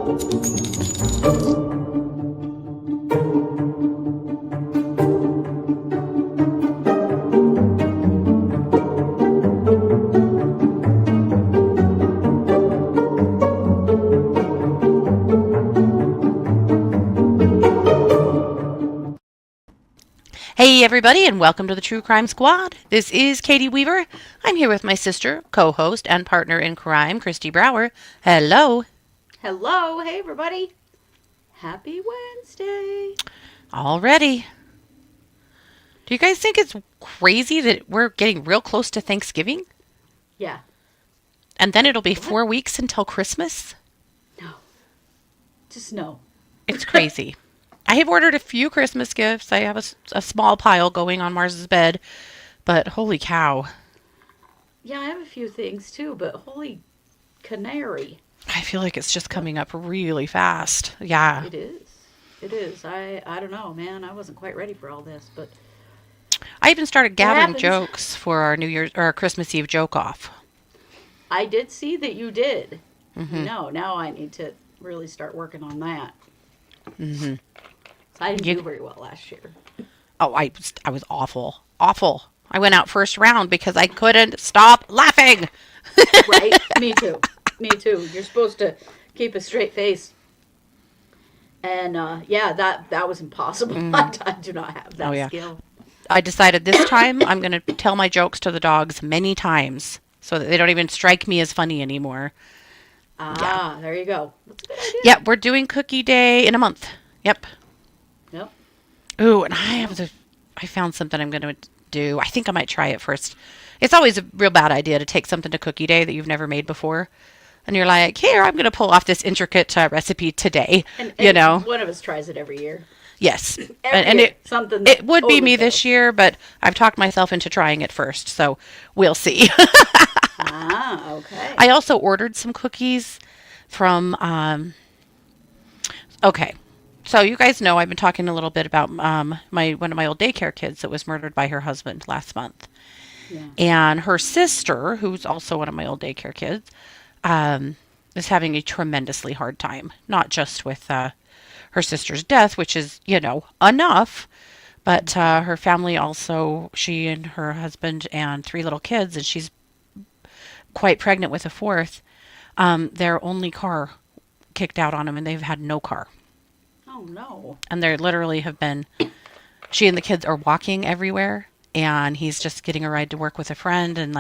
Hey everybody, and welcome to the True Crime Squad. This is Katie Weaver. I'm here with my sister, co-host, and partner in crime, Kristi Brower. Hello. Hello. Hey everybody. Happy Wednesday. Already. Do you guys think it's crazy that we're getting real close to Thanksgiving? Yeah. And then it'll be 4 weeks until Christmas? No. Just no. It's crazy. I have ordered a few Christmas gifts. I have a small pile going on Mars's bed, but holy cow. Yeah, I have a few things too, but holy canary. I feel like it's just coming up really fast. Yeah. It is. It is. I don't know, man. I wasn't quite ready for all this, but I even started gathering happens. jokes for our New Year's or our Christmas Eve joke off. I did see that you did. Mm-hmm. No, now I need to really start working on that. Mm-hmm. I didn't do very well last year. Oh, I was awful. Awful. I went out first round because I couldn't stop laughing. Right? Me too. Me too. You're supposed to keep a straight face. And yeah, that was impossible. I do not have that skill. I decided this time I'm going to tell my jokes to the dogs many times so that they don't even strike me as funny anymore. There you go. That's a good idea. Yep, we're doing Cookie Day in a month. Yep. Yep. Ooh, and I found something I'm going to do. I think I might try it first. It's always a real bad idea to take something to Cookie Day that you've never made before. And you're like, here, I'm going to pull off this intricate recipe today. And you know? One of us tries it every year. Yes. Every year, something it would be me fails. this year, but I've talked myself into trying it first. So we'll see. Okay. I also ordered some cookies from, okay. So you guys know I've been talking a little bit about one of my old daycare kids that was murdered by her husband last month. Yeah. And her sister, who's also one of my old daycare kids, is having a tremendously hard time. Not just with her sister's death, which is, enough, but her family also, she and her husband and 3 little kids, and she's quite pregnant with a 4th, their only car kicked out on them, and they've had no car. Oh, no. And there literally have been, she and the kids are walking everywhere, and he's just getting a ride to work with a friend, and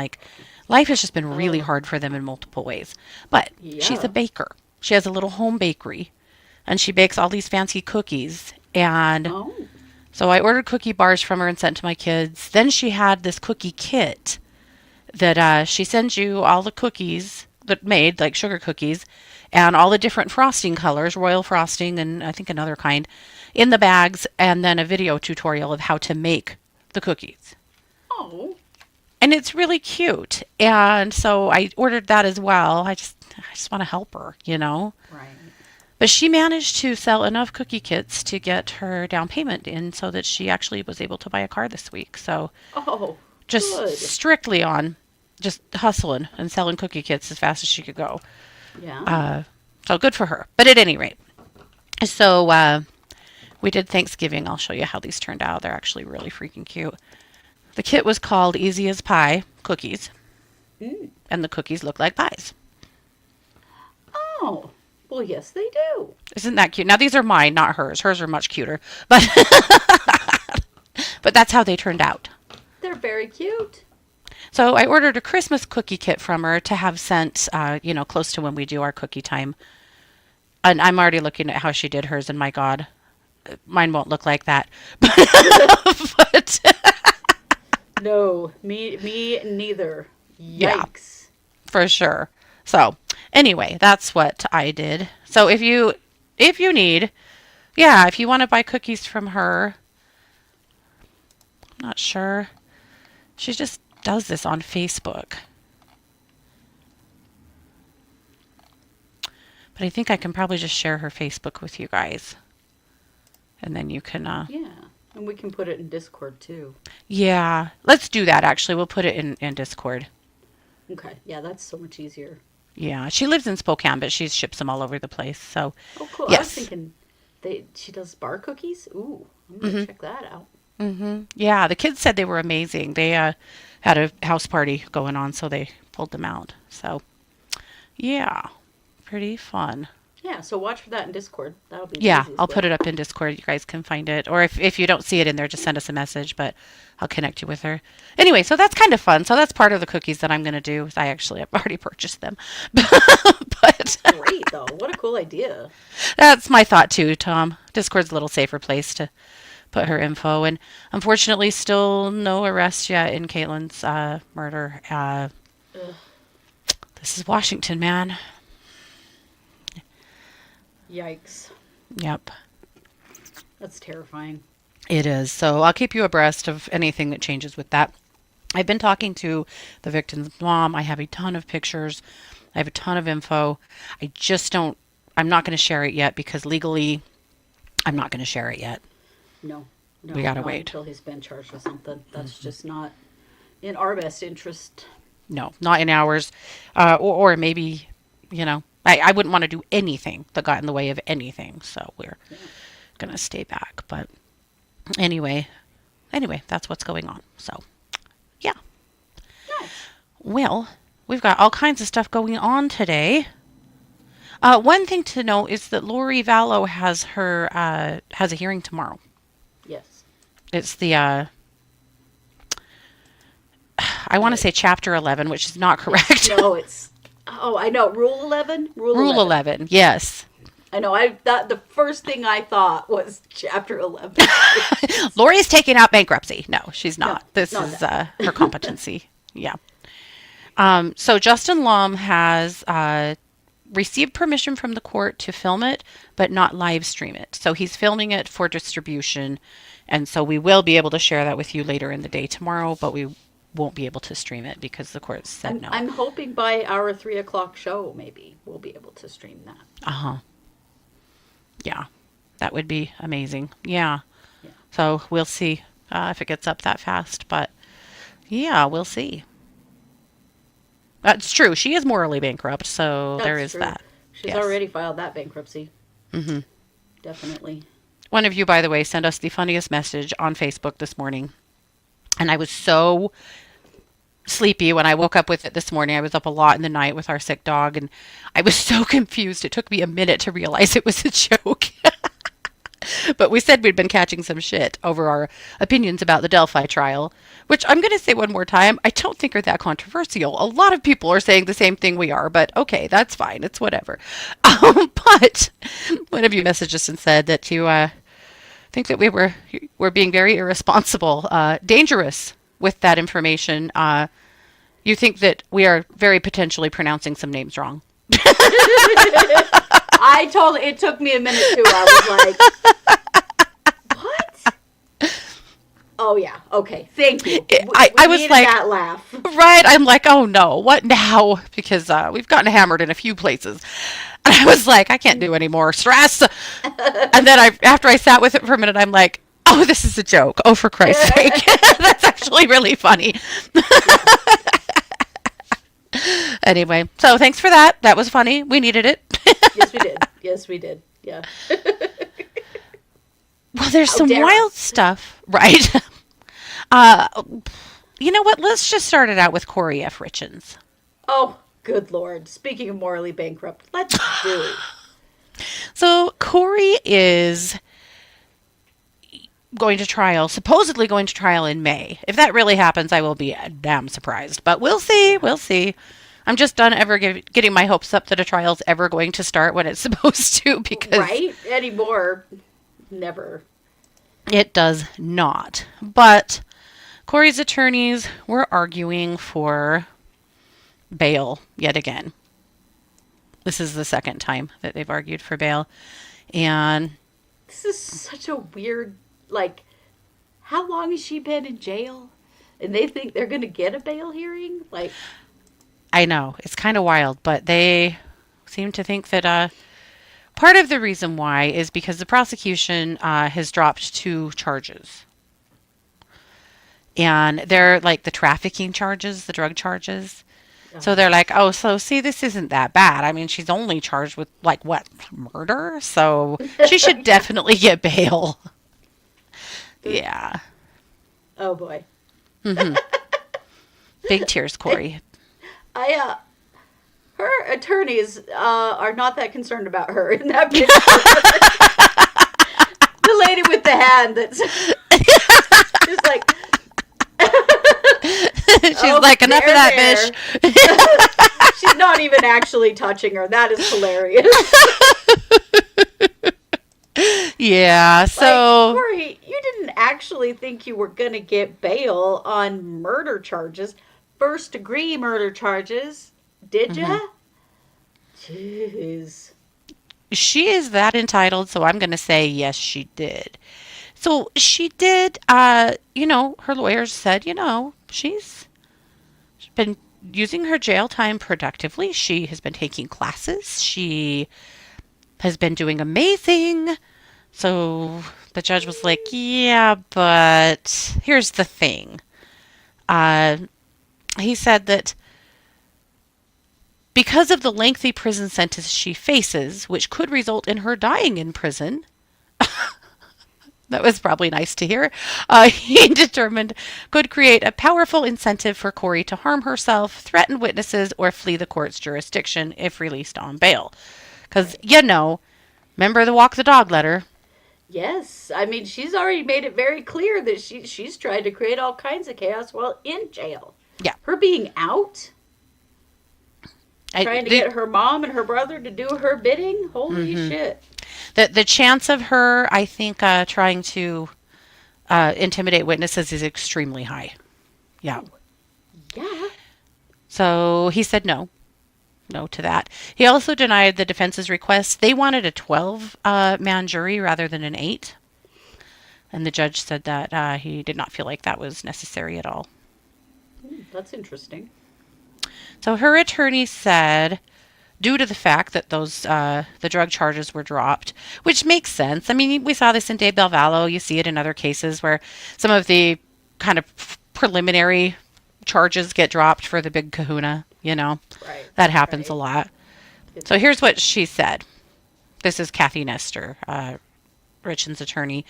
life has just been really hard for them in multiple ways. But she's a baker. She has a little home bakery, and she bakes all these fancy cookies. And so I ordered cookie bars from her and sent to my kids. Then she had this cookie kit that she sends you all the cookies that made, like sugar cookies, and all the different frosting colors, royal frosting and I think another kind, in the bags, and then a video tutorial of how to make the cookies. Oh. And it's really cute. And so I ordered that as well. I just want to help her, Right. But she managed to sell enough cookie kits to get her down payment in so that she actually was able to buy a car this week. So just good. strictly on just hustling and selling cookie kits as fast as she could go. Yeah. So good for her. But at any rate, so we did Thanksgiving. I'll show you how these turned out. They're actually really freaking cute. The kit was called Easy as Pie Cookies. And the cookies look like pies. Oh. Well, yes, they do. Isn't that cute? Now, these are mine, not hers. Hers are much cuter. But but that's how they turned out. They're very cute. So I ordered a Christmas cookie kit from her to have sent, close to when we do our cookie time. And I'm already looking at how she did hers, and my God, mine won't look like that. But No, me neither. Yikes. Yeah, for sure. So anyway, that's what I did. So if you need, if you want to buy cookies from her, I'm not sure. She just does this on Facebook. But I think I can probably just share her Facebook with you guys. And then you can... Yeah, and we can put it in Discord too. Yeah, let's do that actually. We'll put it in Discord. Okay, yeah, that's so much easier. Yeah, she lives in Spokane, but she ships them all over the place. So, Oh, cool. I was yes. thinking she does bar cookies. Ooh, I'm gonna check that out. Yeah, the kids said they were amazing. They had a house party going on, so they pulled them out. So, yeah, pretty fun. Yeah, so watch for that in Discord. That'll be the Yeah, easiest I'll way. put it up in Discord. You guys can find it. Or if you don't see it in there, just send us a message, but I'll connect you with her. Anyway, so that's kind of fun. So that's part of the cookies that I'm going to do. I actually have already purchased them. But Great, though. What a cool idea. that's my thought too, Tom. Discord's a little safer place to put her info. And unfortunately, still no arrest yet in Caitlin's murder. Ugh, This is Washington, man. yikes. Yep. That's terrifying. It is. So I'll keep you abreast of anything that changes with that. I've been talking to the victim's mom. I have a ton of pictures. I have a ton of info. I just don't, I'm not going to share it yet because legally, I'm not going to share it yet. No. We gotta not wait. until he's been charged with something. That's just not in our best interest. No, not in ours. Or maybe, I wouldn't want to do anything that got in the way of anything. So we're going to stay back. But anyway, that's what's going on. So, yeah. Nice. Well, we've got all kinds of stuff going on today. One thing to note is that Lori Vallow has a hearing tomorrow. Yes. It's the I want to say Chapter 11, which is not correct. No, it's. Oh, I know. Rule 11. Rule 11. Yes. I know. The first thing I thought was Chapter 11. Lori's taking out bankruptcy. No, she's not. No, This not is her competency. Yeah. So Justin Lum has received permission from the court to film it, but not live stream it. So he's filming it for distribution. And so we will be able to share that with you later in the day tomorrow, but we won't be able to stream it because the court said no. I'm hoping by our 3:00 show, maybe we'll be able to stream that. Uh-huh. Yeah. That would be amazing. Yeah. Yeah. So we'll see if it gets up that fast. But yeah, we'll see. That's true. She is morally bankrupt, so there is true. that. She's Yes. already filed that bankruptcy. Mm-hmm. Definitely. One of you, by the way, sent us the funniest message on Facebook this morning. And I was so sleepy when I woke up with it this morning. I was up a lot in the night with our sick dog, and I was so confused. It took me a minute to realize it was a joke. But we said we'd been catching some shit over our opinions about the Delphi trial, which I'm going to say one more time, I don't think are that controversial. A lot of people are saying the same thing we are, but okay, that's fine. It's whatever. But one of you messaged us and said that you think that we were being very irresponsible, dangerous with that information. You think that we are very potentially pronouncing some names wrong. It took me a minute too. I was like, what? Oh yeah. Okay. Thank you. I was needed like, that laugh. Right. I'm like, oh no, what now? Because we've gotten hammered in a few places. And I was like, I can't do any more stress. And then after I sat with it for a minute, I'm like, oh, this is a joke. Oh, for Christ's sake. That's actually really funny. Anyway, so thanks for that. That was funny. We needed it. Yes, we did. Yes, we did. Yeah. Well, there's How some dare wild us. stuff, right? You know what? Let's just start it out with Kori F. Richins. Oh, good Lord. Speaking of morally bankrupt, let's do it. So Kori is supposedly going to trial in May. If that really happens, I will be damn surprised. But we'll see. We'll see. I'm just done ever getting my hopes up that a trial's ever going to start when it's supposed to, because Right? Anymore. Never. it does not. But Kori's attorneys were arguing for bail yet again. This is the second time that they've argued for bail. And This is such a weird, how long has she been in jail? And they think they're going to get a bail hearing? I know, it's kind of wild, but they seem to think that part of the reason why is because the prosecution has dropped 2 charges. And they're like the trafficking charges, the drug charges. So they're like, oh, so see, this isn't that bad. I mean, she's only charged with, like, what, murder? So she should definitely get bail. Yeah. Oh, boy. Mm-hmm. Big tears, Kori. Her attorneys are not that concerned about her in that picture. The lady with the hand that's just like... She's like, enough of that, bitch. She's not even actually touching her. That is hilarious. Yeah, so... Like, Kori, you didn't actually think you were going to get bail on murder charges, first-degree murder charges, did ya? Jeez. She is that entitled, so I'm going to say yes, she did. So she did, her lawyers said, she's been using her jail time productively. She has been taking classes. She has been doing amazing. So the judge was like, yeah, but here's the thing. He said that because of the lengthy prison sentence she faces, which could result in her dying in prison, that was probably nice to hear, he determined could create a powerful incentive for Kori to harm herself, threaten witnesses, or flee the court's jurisdiction if released on bail. Because, remember the walk the dog letter? Yes. I mean, she's already made it very clear that she's tried to create all kinds of chaos while in jail. Yeah. Her being out, trying to get her mom and her brother to do her bidding? Holy shit. The chance of her, I think, trying to intimidate witnesses is extremely high. Yeah. Yeah. So he said no to that. He also denied the defense's request. They wanted a 12-man jury rather than an 8. And the judge said that he did not feel like that was necessary at all. That's interesting. So her attorney said, due to the fact that the drug charges were dropped, which makes sense. I mean, we saw this in De Belvallo. You see it in other cases where some of the kind of preliminary charges get dropped for the big kahuna, Right. That happens a lot. So here's what she said. This is Kathy Nestor, Richens' attorney.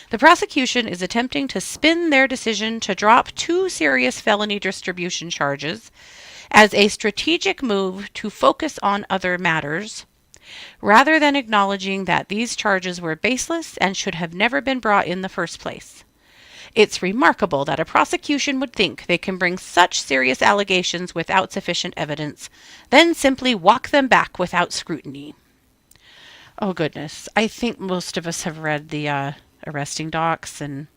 The prosecution is attempting to spin their decision to drop 2 serious felony distribution charges as a strategic move to focus on other matters, rather than acknowledging that these charges were baseless and should have never been brought in the first place. It's remarkable that a prosecution would think they can bring such serious allegations without sufficient evidence, then simply walk them back without scrutiny. Oh, goodness. I think most of us have read the arresting docs, and...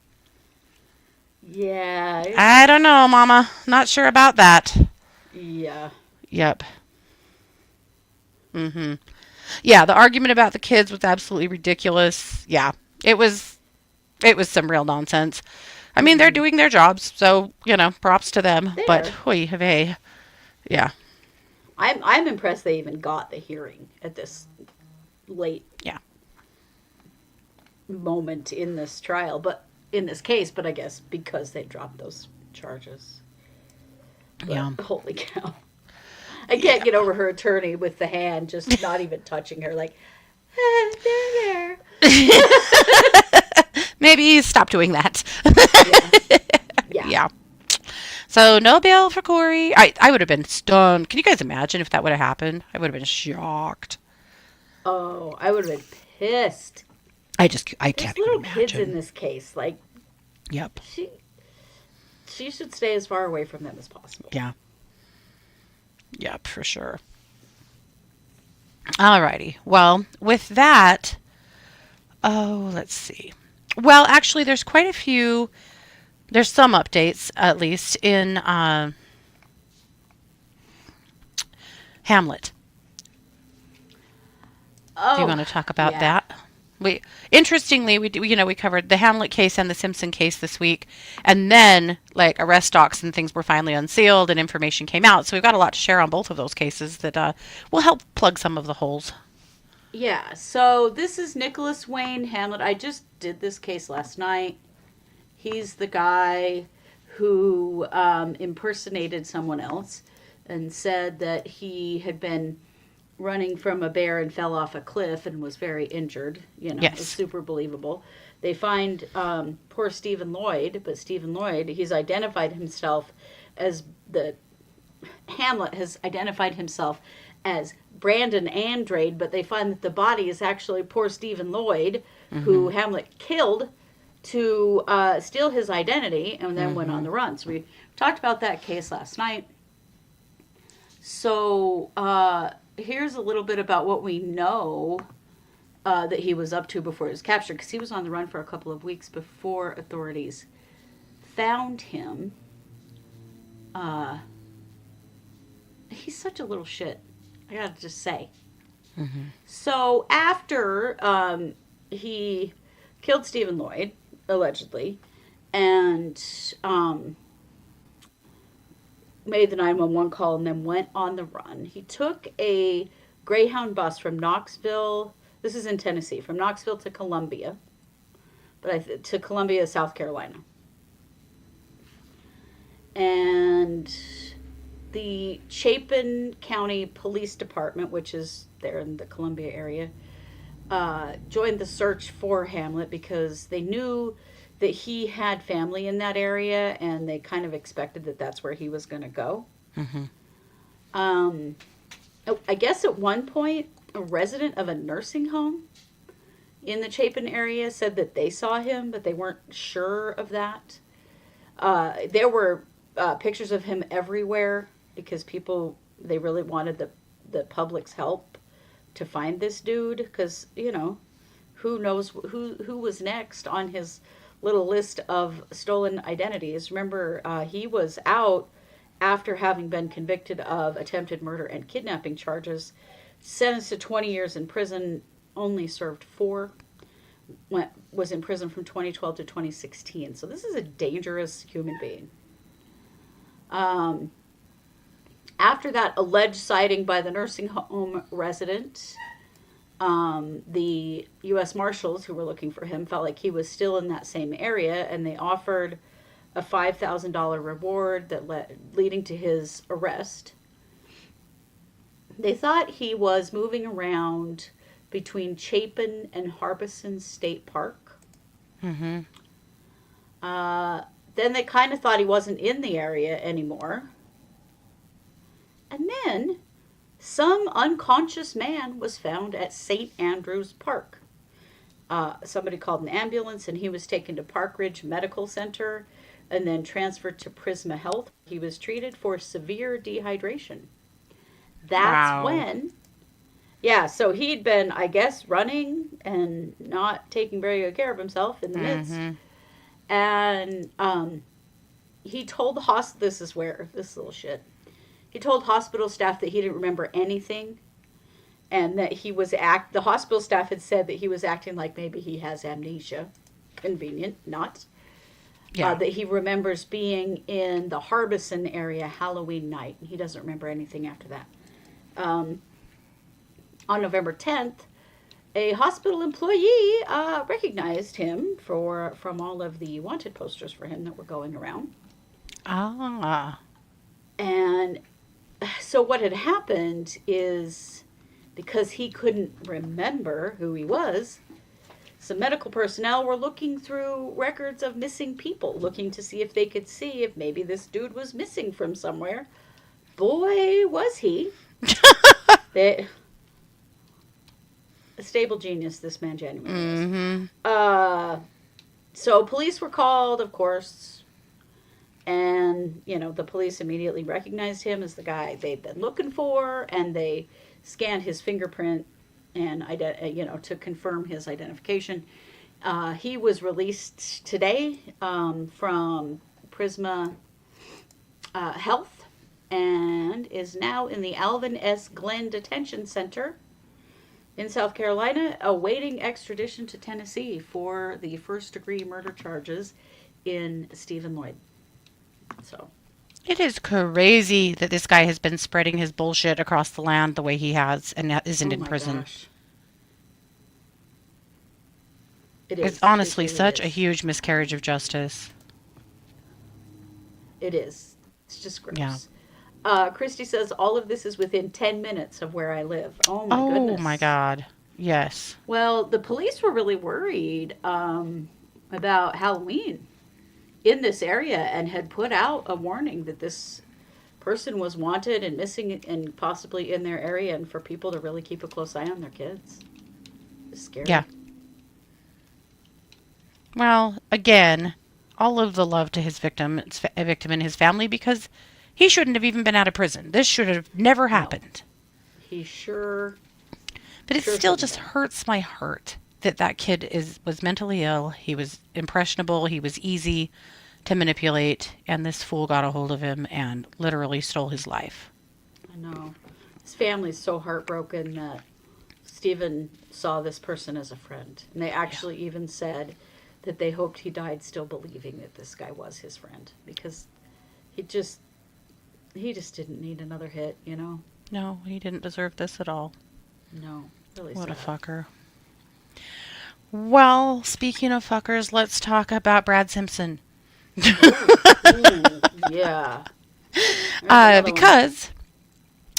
Yeah. I don't know, Mama. Not sure about that. Yeah. Yep. Mm-hmm. Yeah, the argument about the kids was absolutely ridiculous. Yeah, it was some real nonsense. I mean, they're doing their jobs, so, props to them. But, hey, yeah. I'm impressed they even got the hearing at this late moment in this trial, but in this case, but I guess because they dropped those charges. But, holy cow. I can't get over her attorney with the hand just not even touching her, like, they're there. Maybe stop doing that. Yeah. So no bail for Kori. I would have been stunned. Can you guys imagine if that would have happened? I would have been shocked. Oh, I would have been pissed. I can't even little imagine. Kids in this case, like, yep. She should stay as far away from them as possible. Yeah. Yep, for sure. Alrighty. Well, with that, let's see. Well, actually, there's quite a few. There's some updates, at least, in Hamlet. Oh, do you want to talk about that? Interestingly, we covered the Hamlet case and the Simpson case this week, and then arrest docs and things were finally unsealed and information came out. So we've got a lot to share on both of those cases that will help plug some of the holes. Yeah. So this is Nicholas Wayne Hamlet. I just did this case last night. He's the guy who impersonated someone else and said that he had been running from a bear and fell off a cliff and was very injured. You know, Yes. it was super believable. They find poor Stephen Lloyd, but Stephen Lloyd, he's identified himself as Hamlet has identified himself as Brandon Andrade, but they find that the body is actually poor Stephen Lloyd, who Hamlet killed to steal his identity and then went on the run. So we talked about that case last night. So here's a little bit about what we know that he was up to before he was captured, because he was on the run for a couple of weeks before authorities found him. He's such a little shit, I gotta just say. So after he killed Stephen Lloyd, allegedly, and made the 911 call and then went on the run, he took a Greyhound bus from Knoxville. This is in Tennessee, from Knoxville to Columbia, to Columbia, South Carolina. And the Chapin County Police Department, which is there in the Columbia area, joined the search for Hamlet because they knew that he had family in that area, and they kind of expected that that's where he was going to go. I guess at one point, a resident of a nursing home in the Chapin area said that they saw him, but they weren't sure of that. There were pictures of him everywhere because they really wanted the public's help to find this dude, because, you know, who knows who was next on his little list of stolen identities. Remember, he was out after having been convicted of attempted murder and kidnapping charges, sentenced to 20 years in prison, only served 4, was in prison from 2012 to 2016. So this is a dangerous human being. After that alleged sighting by the nursing home resident, the U.S. Marshals who were looking for him felt like he was still in that same area, and they offered a $5,000 reward leading to his arrest. They thought he was moving around between Chapin and Harbison State Park. Then they kind of thought he wasn't in the area anymore. And then some unconscious man was found at St. Andrews Park. Somebody called an ambulance, and he was taken to Park Ridge Medical Center and then transferred to Prisma Health. He was treated for severe dehydration. That's when, so he'd been, I guess, running and not taking very good care of himself in the midst. And he told the hospital, this little shit. He told hospital staff that he didn't remember anything, and that the hospital staff had said that he was acting like maybe he has amnesia. Convenient, not. That he remembers being in the Harbison area Halloween night. He doesn't remember anything after that. On November 10th, a hospital employee recognized him from all of the wanted posters for him that were going around. And so what had happened is, because he couldn't remember who he was, some medical personnel were looking through records of missing people, looking to see if they could see if maybe this dude was missing from somewhere. Boy, was he. A stable genius, this man genuinely is. So police were called, of course, and, you know, the police immediately recognized him as the guy they'd been looking for, and they scanned his fingerprint and, to confirm his identification. He was released today from Prisma Health and is now in the Alvin S. Glenn Detention Center in South Carolina, awaiting extradition to Tennessee for the first-degree murder charges in Stephen Lloyd. So, it is crazy that this guy has been spreading his bullshit across the land the way he has and isn't in prison. Gosh. It's honestly such a huge miscarriage of justice. It is. It's just gross. Kristi says all of this is within 10 minutes of where I live. Oh my Oh my goodness. God. Yes. Well, the police were really worried about Halloween in this area and had put out a warning that this person was wanted and missing and possibly in their area, and for people to really keep a close eye on their kids. It's Yeah. scary. Well, again, all of the love to his victim and his family, because he shouldn't have even been out of prison. This should have never No, happened. he sure But it sure still shouldn't just have. hurts my heart that that kid was mentally ill. He was impressionable. He was easy to manipulate, and this fool got a hold of him and literally stole his life. I know. His family's so heartbroken that Stephen saw this person as a friend, and they actually even said that they hoped he died still believing that this guy was his friend, because he just didn't need another hit, you know. No, he didn't deserve this at all. No, really What a sad. fucker. Well, speaking of fuckers, let's talk about Brad Simpson. Ooh, yeah. There's another one. Because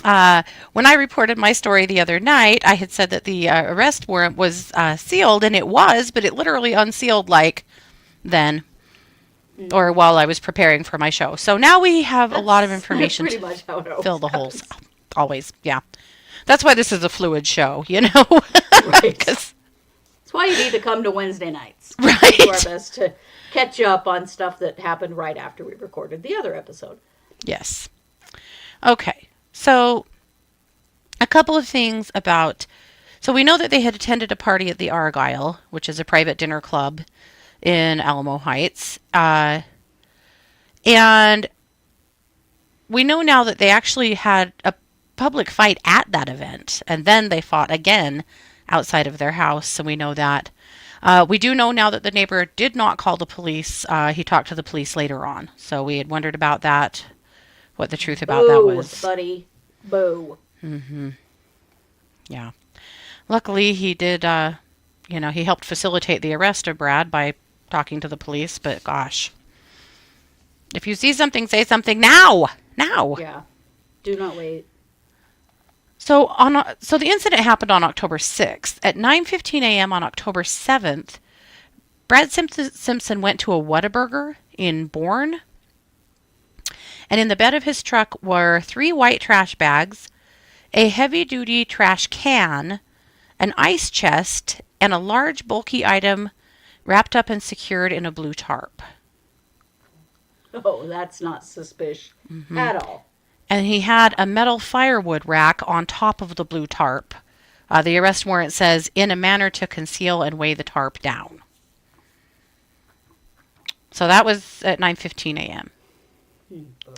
when I reported my story the other night, I had said that the arrest warrant was sealed, and it was, but it literally unsealed like then or while I was preparing for my show. So now we have a lot of That's information pretty to much how it always fill the holes. happens. Always, yeah. That's why this is a fluid show, you know? Right. 'Cause- That's why you need to come to Wednesday nights. Right. We do our best to catch you up on stuff that happened right after we recorded the other episode. yes. Okay. So a couple of things about. So we know that they had attended a party at the Argyle, which is a private dinner club in Alamo Heights. And we know now that they actually had a public fight at that event, and then they fought again outside of their house. So we know that. We do know now that the neighbor did not call the police. He talked to the police later on. So we had wondered about that, what the truth about that Boo, was. buddy. Boo. Yeah. Luckily, he did, he helped facilitate the arrest of Brad by talking to the police, but gosh. If you see something, say something now! Now! Yeah. Do not wait. So the incident happened on October 6th. At 9:15 a.m. on October 7th, Brad Simpson went to a Whataburger in Bourne. And in the bed of his truck were 3 white trash bags, a heavy-duty trash can, an ice chest, and a large bulky item wrapped up and secured in a blue tarp. Oh, that's not suspicious at all. And he had a metal firewood rack on top of the blue tarp. The arrest warrant says, in a manner to conceal and weigh the tarp down. So that was at 9:15 a.m. Boy.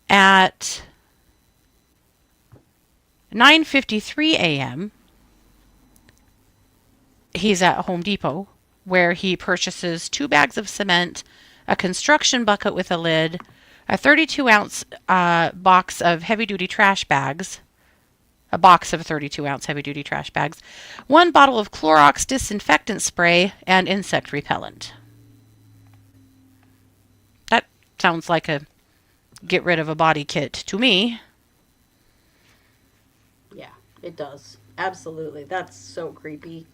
At 9:53 a.m., he's at Home Depot, where he purchases 2 bags of cement, a construction bucket with a lid, a 32-ounce box of heavy-duty trash bags, a box of 32-ounce heavy-duty trash bags, 1 bottle of Clorox disinfectant spray, and insect repellent. That sounds like a get rid of a body kit to me. Yeah, it does. Absolutely. That's so creepy.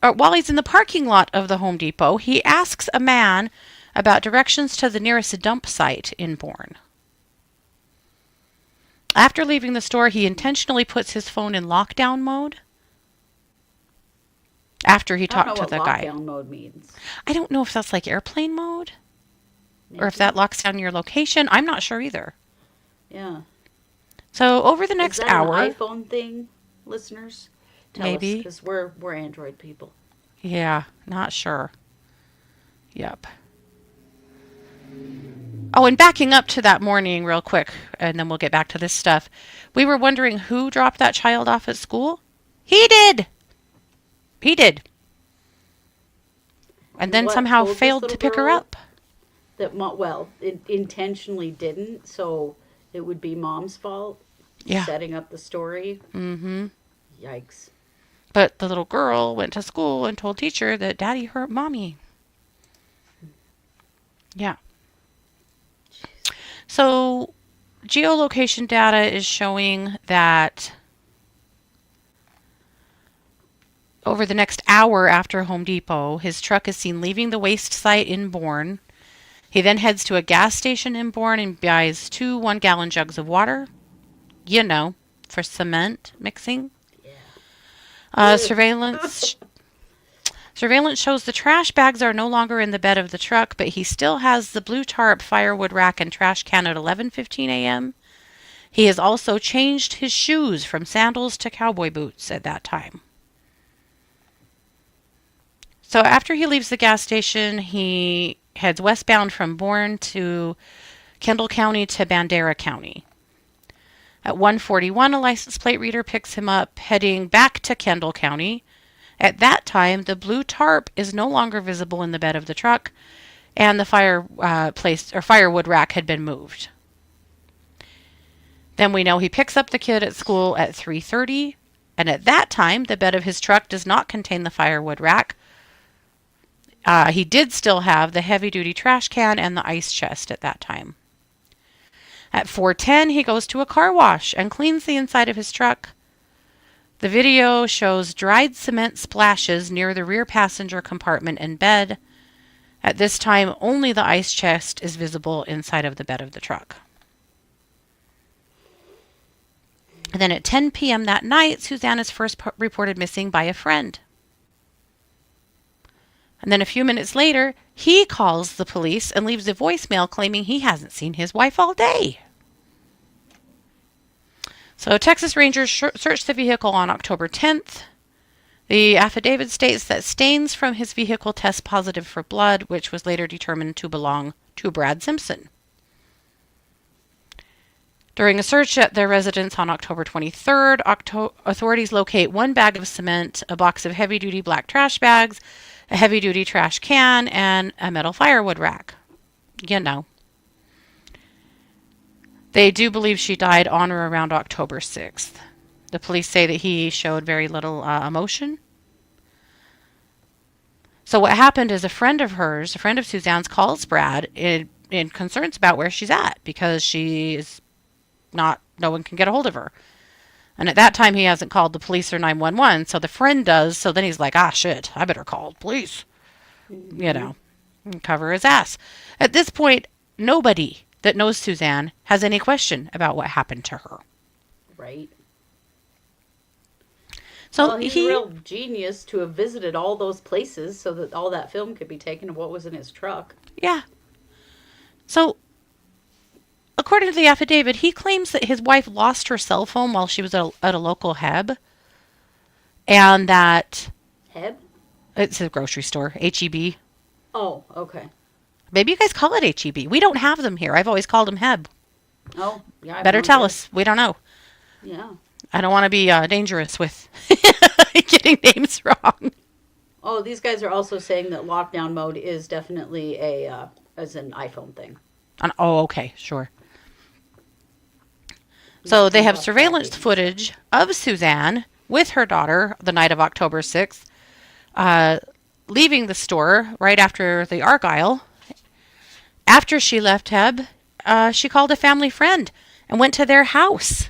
While he's in the parking lot of the Home Depot, he asks a man about directions to the nearest dump site in Bourne. After leaving the store, he intentionally puts his phone in lockdown mode. After he I don't talked know to the what guy. lockdown mode means. I don't know if that's like airplane mode or if Maybe. that locks down your location. I'm not sure either. Yeah. So over the next Is that hour, an iPhone thing, listeners? Tell Maybe. because we're Android people. yeah, not sure. Yep. Oh, and backing up to that morning real quick, and then we'll get back to this stuff. We were wondering who dropped that child off at school. He did. He did. And then What somehow told this failed little to pick her girl up. That it intentionally didn't, so it would be mom's fault. Yeah. Setting up the story. Mm-hmm. Yikes. But the little girl went to school and told teacher that Daddy hurt Mommy. Yeah. So geolocation data is showing that over the next hour after Home Depot, his truck is seen leaving the waste site in Bourne. He then heads to a gas station in Bourne and buys 2 1-gallon jugs of water, for cement mixing. Yeah. Surveillance shows the trash bags are no longer in the bed of the truck, but he still has the blue tarp, firewood rack, and trash can at 11:15 a.m. He has also changed his shoes from sandals to cowboy boots at that time. So after he leaves the gas station, he heads westbound from Bourne to Kendall County to Bandera County. At 1:41, a license plate reader picks him up, heading back to Kendall County. At that time, the blue tarp is no longer visible in the bed of the truck, and the firewood rack had been moved. Then we know he picks up the kid at school at 3:30, and at that time, the bed of his truck does not contain the firewood rack. He did still have the heavy-duty trash can and the ice chest at that time. At 4:10, he goes to a car wash and cleans the inside of his truck. The video shows dried cement splashes near the rear passenger compartment and bed. At this time, only the ice chest is visible inside of the bed of the truck. And then at 10 p.m. that night, Suzanne is first reported missing by a friend. And then a few minutes later, he calls the police and leaves a voicemail claiming he hasn't seen his wife all day. So Texas Rangers searched the vehicle on October 10th. The affidavit states that stains from his vehicle test positive for blood, which was later determined to belong to Brad Simpson. During a search at their residence on October 23rd, authorities locate 1 bag of cement, a box of heavy-duty black trash bags, a heavy-duty trash can, and a metal firewood rack. They do believe she died on or around October 6th. The police say that he showed very little emotion. So what happened is a friend of Suzanne's, calls Brad in concerns about where she's at because no one can get a hold of her. And at that time, he hasn't called the police or 911, so the friend does. So then he's like, shit, I better call the police, and cover his ass. At this point, nobody that knows Suzanne has any question about what happened to her. Right. So he's a real genius to have visited all those places so that all that film could be taken of what was in his truck. Yeah. So according to the affidavit, he claims that his wife lost her cell phone while she was at a local Heb. And that... Heb? It's a grocery store. H-E-B. Oh, okay. Maybe you guys call it H-E-B. We don't have them here. I've always called them Heb. Oh, yeah. Better tell us. We don't know. Yeah. I don't want to be dangerous with getting names wrong. Oh, these guys are also saying that lockdown mode is definitely as an iPhone thing. Okay, sure. So they have surveillance footage of Suzanne with her daughter the night of October 6th, leaving the store right after the Argyle. After she left Heb, she called a family friend and went to their house.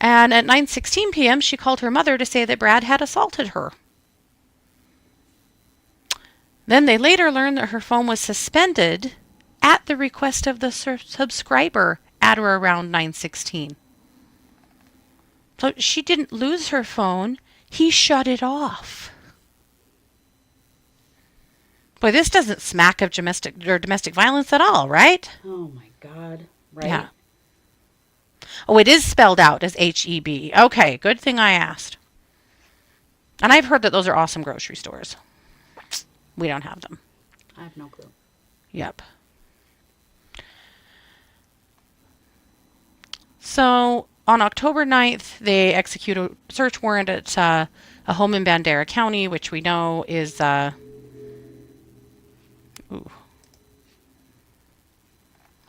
And at 9:16 p.m., she called her mother to say that Brad had assaulted her. Then they later learned that her phone was suspended at the request of the subscriber at or around 9:16. So she didn't lose her phone. He shut it off. Boy, this doesn't smack of domestic violence at all, right? Oh, my God. Right? Yeah. Oh, it is spelled out as H-E-B. Okay, good thing I asked. And I've heard that those are awesome grocery stores. We don't have them. I have no clue. Yep. So on October 9th, they execute a search warrant at a home in Bandera County, which we know is...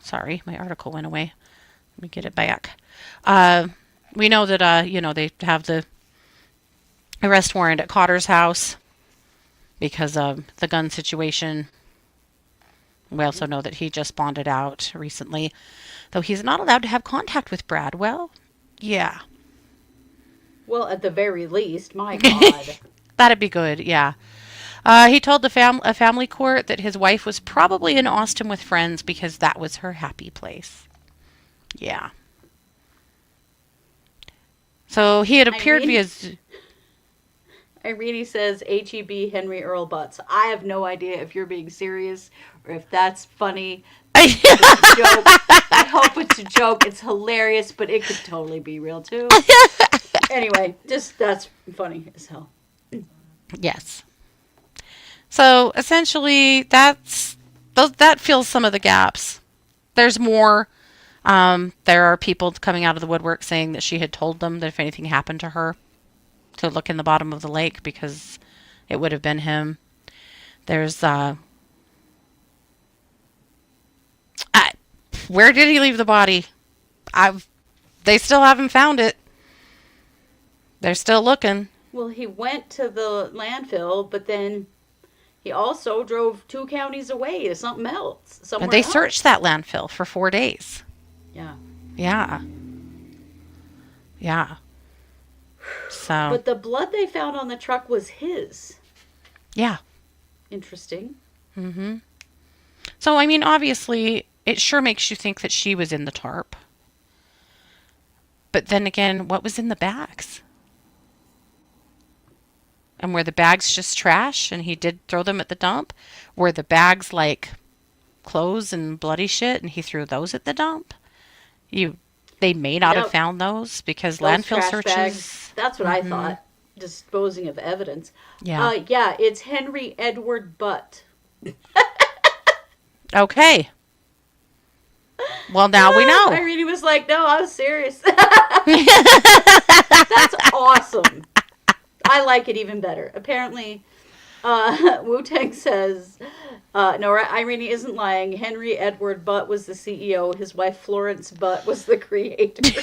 Sorry, my article went away. Let me get it back. We know that, they have the arrest warrant at Cotter's house because of the gun situation. We also know that he just bonded out recently, though he's not allowed to have contact with Brad. Well, yeah. Well, at the very least, my God. That'd be good, yeah. He told a family court that his wife was probably in Austin with friends because that was her happy place. Yeah. So he had appeared via... Irene says HEB Henry Earl Butts. I have no idea if you're being serious or if that's funny. It's a joke. I hope it's a joke. It's hilarious, but it could totally be real too. Anyway, that's funny as hell. Yes. So essentially, that fills some of the gaps. There's more. There are people coming out of the woodwork saying that she had told them that if anything happened to her, to look in the bottom of the lake because it would have been him. There's where did he leave the body? They still haven't found it. They're still looking. Well, he went to the landfill, but then he also drove 2 counties away to something else. And they searched that landfill for 4 days. Yeah. Yeah. Yeah. So. But the blood they found on the truck was his. Yeah. Interesting. Mm-hmm. So, I mean, obviously, it sure makes you think that she was in the tarp. But then again, what was in the bags? And were the bags just trash and he did throw them at the dump? Were the bags like clothes and bloody shit and he threw those at the dump? They may not have found those because those landfill searches. Bags, that's what I thought. Disposing of evidence. Yeah. Yeah, it's Henry Edward Butt. Okay. Well, now we know. Irene was like, no, I was serious. That's awesome. I like it even better. Apparently, Wu-Tang says, no, Irene isn't lying. Henry Edward Butt was the CEO. His wife, Florence Butt, was the creator.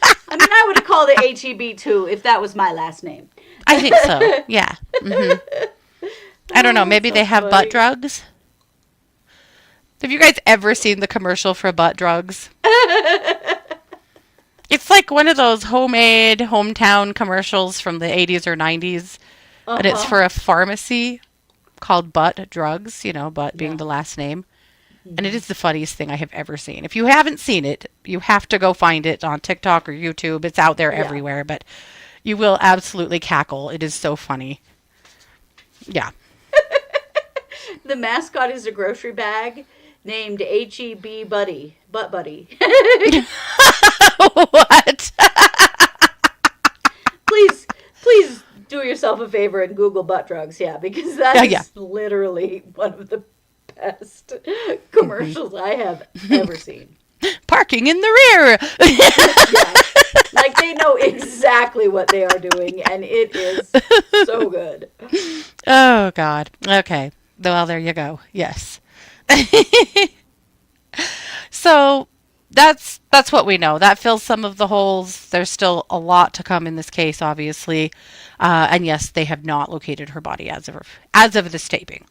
I mean, I would have called it HEB too if that was my last name. I think so, yeah. Mm-hmm. I don't know. Maybe they have butt drugs. Have you guys ever seen the commercial for butt drugs? It's like one of those homemade hometown commercials from the 80s or 90s. And it's for a pharmacy called Butt Drugs, Butt being the last name. And it is the funniest thing I have ever seen. If you haven't seen it, you have to go find it on TikTok or YouTube. It's out there everywhere, but you will absolutely cackle. It is so funny. Yeah. The mascot is a grocery bag named HEB Buddy. Butt Buddy. What? Please do yourself a favor and Google butt drugs. Yeah, because that is literally one of the best commercials I have ever seen. Parking in the rear. Like they know exactly what they are doing, and it is so good. Oh, God. Okay. Well, there you go. Yes. So that's what we know. That fills some of the holes. There's still a lot to come in this case, obviously. And yes, they have not located her body as of this taping.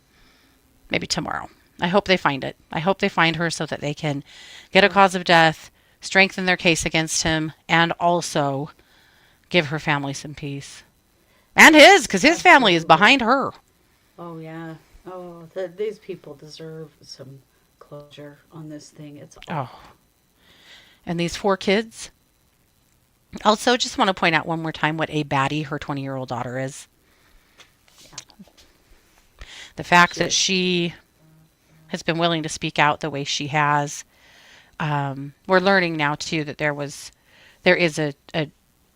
Maybe tomorrow. I hope they find it. I hope they find her so that they can get a cause of death, strengthen their case against him, and also give her family some peace. And because his family is behind her. Oh, yeah. Oh, these people deserve some closure on this thing. It's awful. Oh. And these 4 kids. Also, just want to point out one more time what a baddie her 20-year-old daughter is. Yeah. The fact that she has been willing to speak out the way she has. We're learning now, too, that there is a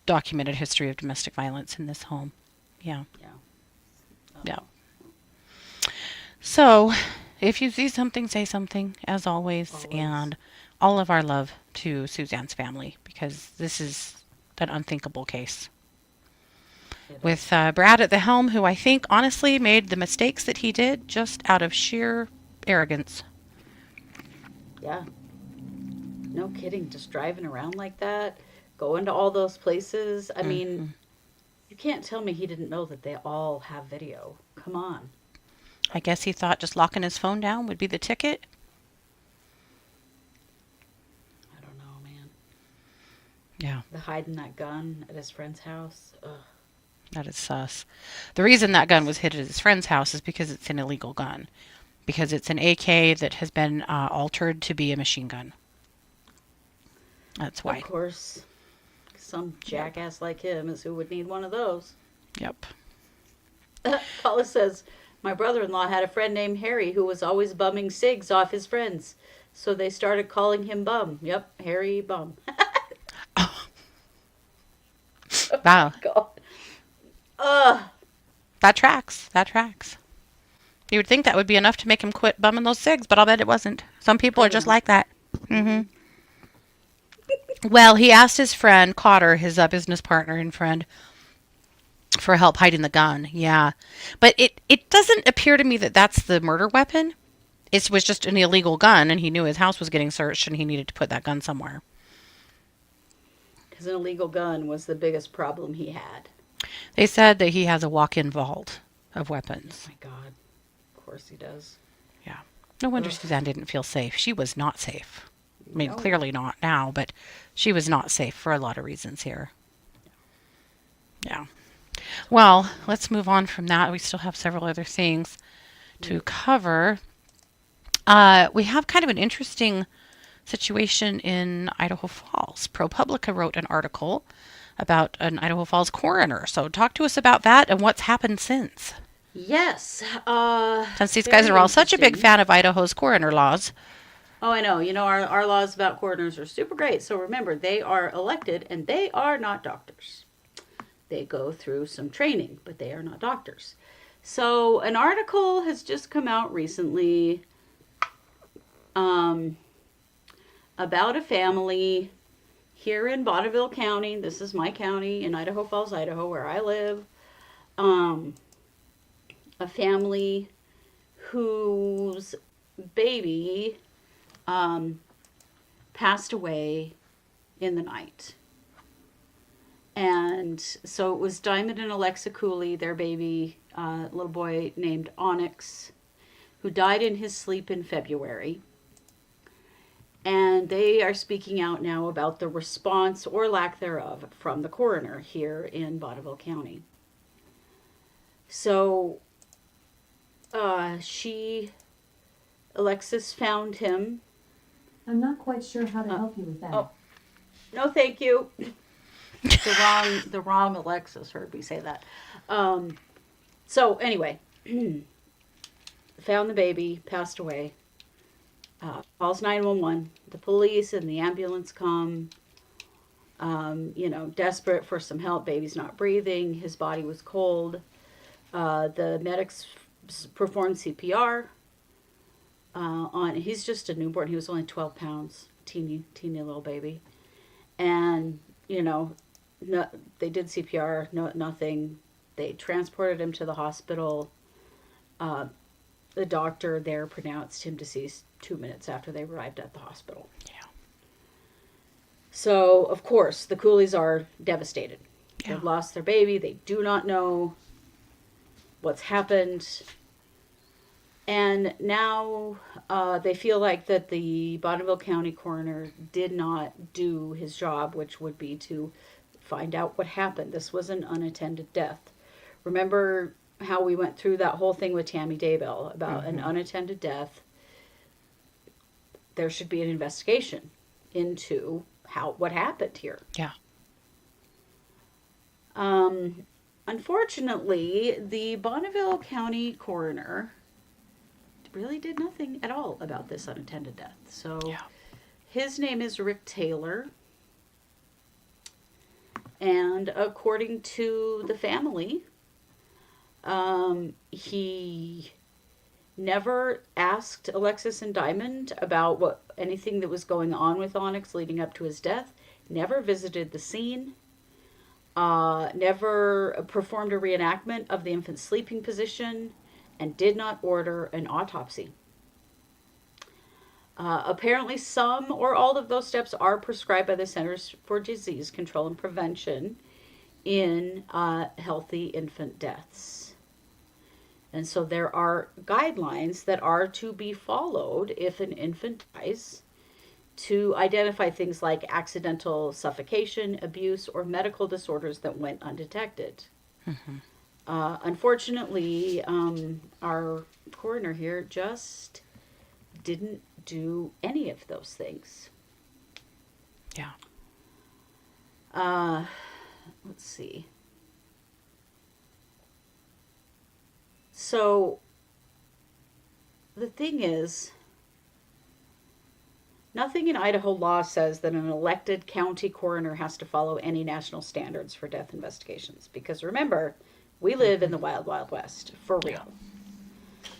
documented history of domestic violence in this home. Yeah. Yeah. So, if you see something, say something, as always. And all of our love to Suzanne's family, because this is an unthinkable case. With Brad at the helm, who I think, honestly, made the mistakes that he did just out of sheer arrogance. Yeah. No kidding. Just driving around like that, going to all those places. I mean, you can't tell me he didn't know that they all have video. Come on. I guess he thought just locking his phone down would be the ticket. I don't know, man. Yeah. The hiding that gun at his friend's house. Ugh. That is sus. The reason that gun was hid at his friend's house is because it's an illegal gun. Because it's an AK that has been altered to be a machine gun. That's why. Of course. Some jackass like him is who would need one of those. Yep. Paula says, my brother-in-law had a friend named Harry who was always bumming cigs off his friends. So they started calling him Bum. Yep, Harry Bum. Wow. God. That tracks. That tracks. You would think that would be enough to make him quit bumming those cigs, but I'll bet it wasn't. Some people are just like that. Mm-hmm. Well, he asked his friend, Cotter, his business partner and friend, for help hiding the gun. Yeah. But it doesn't appear to me that that's the murder weapon. It was just an illegal gun, and he knew his house was getting searched, and he needed to put that gun somewhere. Because an illegal gun was the biggest problem he had. They said that he has a walk-in vault of weapons. Oh my God. Of course he does. Yeah. No wonder Suzanne didn't feel safe. She was not safe. I mean, No. clearly not now, but she was not safe for a lot of reasons here. Yeah. Well, let's move on from that. We still have several other things to cover. We have kind of an interesting situation in Idaho Falls. ProPublica wrote an article about an Idaho Falls coroner. So talk to us about that and what's happened since. Yes. Since these guys are all such a big fan of Idaho's coroner laws. Oh, I know. You know, our laws about coroners are super great. So remember, they are elected and they are not doctors. They go through some training, but they are not doctors. So an article has just come out recently about a family here in Bonneville County. This is my county in Idaho Falls, Idaho, where I live. A family whose baby passed away in the night. And so it was Diamond and Alexa Cooley, their baby, little boy named Onyx, who died in his sleep in February. And they are speaking out now about the response or lack thereof from the coroner here in Bonneville County. So Alexis found him. I'm not quite sure how to help you with that. Oh, no, thank you. The wrong Alexis heard me say that. So anyway, found the baby, passed away. Calls 911. The police and the ambulance come. Desperate for some help. Baby's not breathing. His body was cold. The medics performed CPR on. He's just a newborn. He was only 12 pounds, teeny little baby, and no, they did CPR. No, nothing. They transported him to the hospital. The doctor there pronounced him deceased 2 minutes after they arrived at the hospital. Yeah. So, of course, the Coolies are devastated. Yeah. They've lost their baby. They do not know what's happened. And now they feel like that the Bonneville County coroner did not do his job, which would be to find out what happened. This was an unattended death. Remember how we went through that whole thing with Tammy Daybell about an unattended death? There should be an investigation into what happened here. Yeah. Unfortunately, the Bonneville County coroner really did nothing at all about this unattended death. So his name is Rick Taylor. And according to the family, he never asked Alexis and Diamond about anything that was going on with Onyx leading up to his death. Never visited the scene. Never performed a reenactment of the infant's sleeping position, and did not order an autopsy. Apparently some or all of those steps are prescribed by the Centers for Disease Control and Prevention in healthy infant deaths. And so there are guidelines that are to be followed if an infant dies to identify things like accidental suffocation, abuse, or medical disorders that went undetected. Unfortunately, our coroner here just didn't do any of those things. Yeah. Let's see. So, the thing is, nothing in Idaho law says that an elected county coroner has to follow any national standards for death investigations. Because remember, we live in the wild, wild west, for real.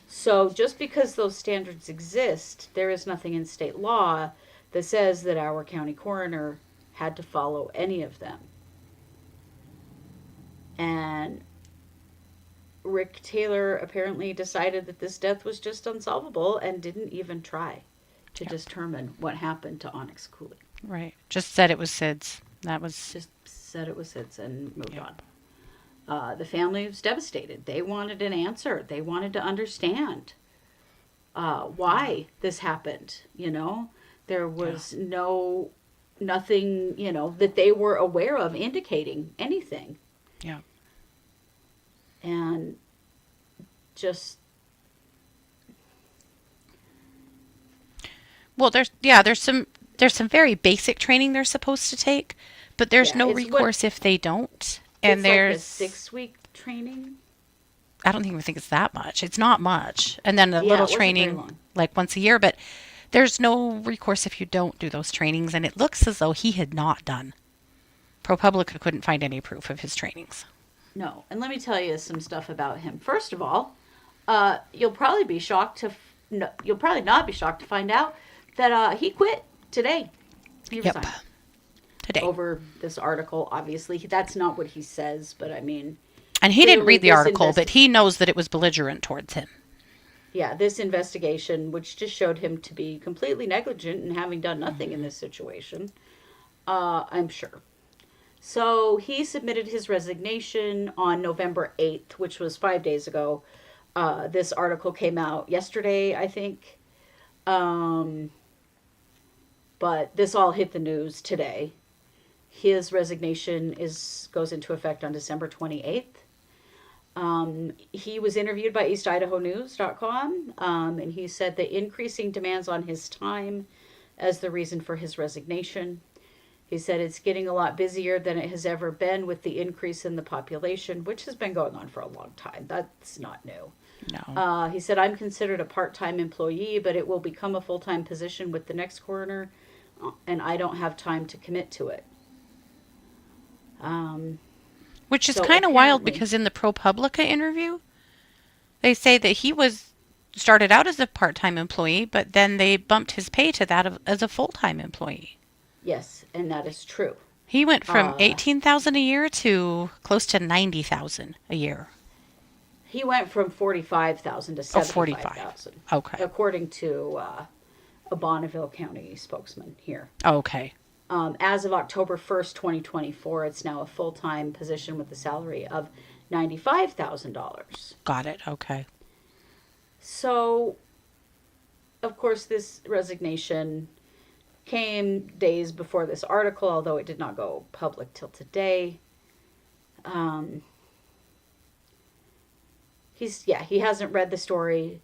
So just because those standards exist, there is nothing in state law that says that our county coroner had to follow any of them. And Rick Taylor apparently decided that this death was just unsolvable and didn't even try to determine what happened to Onyx Cooley. Right. Just said it was Sid's. That was... Just said it was Sid's and moved on. The family was devastated. They wanted an answer. They wanted to understand why this happened. You know, there was nothing, you know, that they were aware of indicating anything. Yeah. And just... Well, there's some very basic training they're supposed to take, but there's no recourse if they don't. And it's there's like a 6-week training. I don't even think it's that much. It's not much. And then a Yeah, little it wasn't very training long. like once a year, but there's no recourse if you don't do those trainings. And it looks as though he had not done. ProPublica couldn't find any proof of his trainings. No, and let me tell you some stuff about him. First of all, you'll probably be shocked to you'll probably not be shocked to find out that he quit today. He resigned. Today. Over this article, obviously. That's not what he says, but I mean... And he didn't read the article, but he knows that it was belligerent towards him. Yeah, this investigation, which just showed him to be completely negligent and having done nothing in this situation, I'm sure. So he submitted his resignation on November 8th, which was 5 days ago. This article came out yesterday, I think. But this all hit the news today. His resignation goes into effect on December 28th. He was interviewed by EastIdahoNews.com, and he said the increasing demands on his time as the reason for his resignation. He said it's getting a lot busier than it has ever been with the increase in the population, which has been going on for a long time. That's not new. No. He said, I'm considered a part-time employee, but it will become a full-time position with the next coroner, and I don't have time to commit to it. Which is so kind of wild apparently- because in the ProPublica interview, they say that he started out as a part-time employee, but then they bumped his pay to that as a full-time employee. Yes, and that is true. He went from $18,000 a year to close to $90,000 a year. He went from 45,000 to 75,000. Okay. According to a Bonneville County spokesman here. Okay. As of October 1st, 2024, it's now a full-time position with a salary of $95,000. Got it. Okay. So, of course, this resignation came days before this article, although it did not go public till today. He hasn't read the story,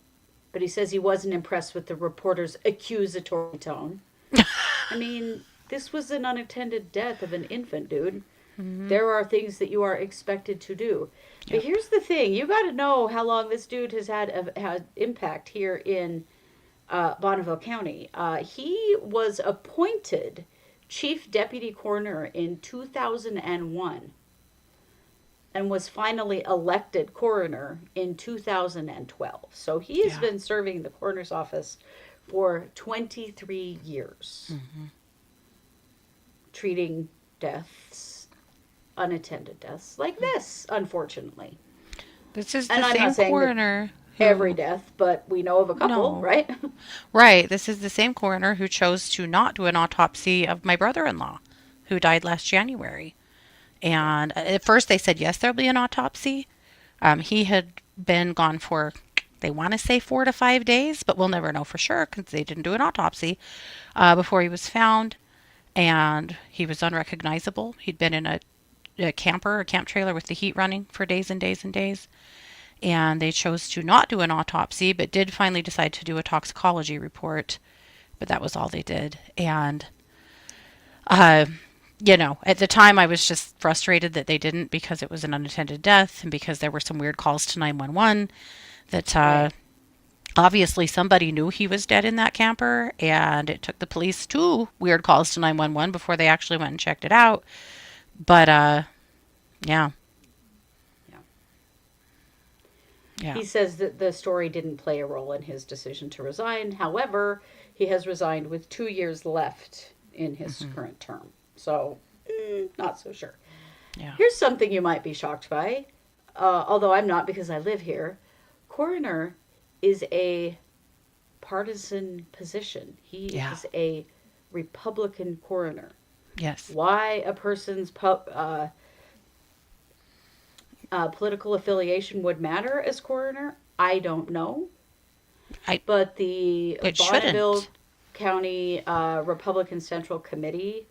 but he says he wasn't impressed with the reporter's accusatory tone. I mean, this was an unattended death of an infant, dude. Mm-hmm. There are things that you are expected to do. Yep. But here's the thing. You got to know how long this dude has had impact here in Bonneville County. He was appointed chief deputy coroner in 2001 and was finally elected coroner in 2012. So he has been serving the coroner's office for 23 years. Mm-hmm. Treating deaths, unattended deaths like this, unfortunately. This is the same coroner. Every death, but we know of a couple, right? Right. This is the same coroner who chose to not do an autopsy of my brother-in-law, who died last January. And at first they said, yes, there'll be an autopsy. He had been gone for, they want to say 4 to 5 days, but we'll never know for sure because they didn't do an autopsy before he was found. And he was unrecognizable. He'd been in a camp trailer with the heat running for days and days and days. And they chose to not do an autopsy, but did finally decide to do a toxicology report. But that was all they did. And, at the time I was just frustrated that they didn't, because it was an unattended death and because there were some weird calls to 911 that Right. obviously somebody knew he was dead in that camper, and it took the police 2 weird calls to 911 before they actually went and checked it out. But, yeah. Yeah. He says that the story didn't play a role in his decision to resign. However, he has resigned with 2 years left in his current term. So, not so sure. Yeah. Here's something you might be shocked by, although I'm not because I live here. Coroner is a partisan position. He is a Republican coroner. Yes. Why a person's political affiliation would matter as coroner, I don't know. But the Bonneville County Republican Central Committee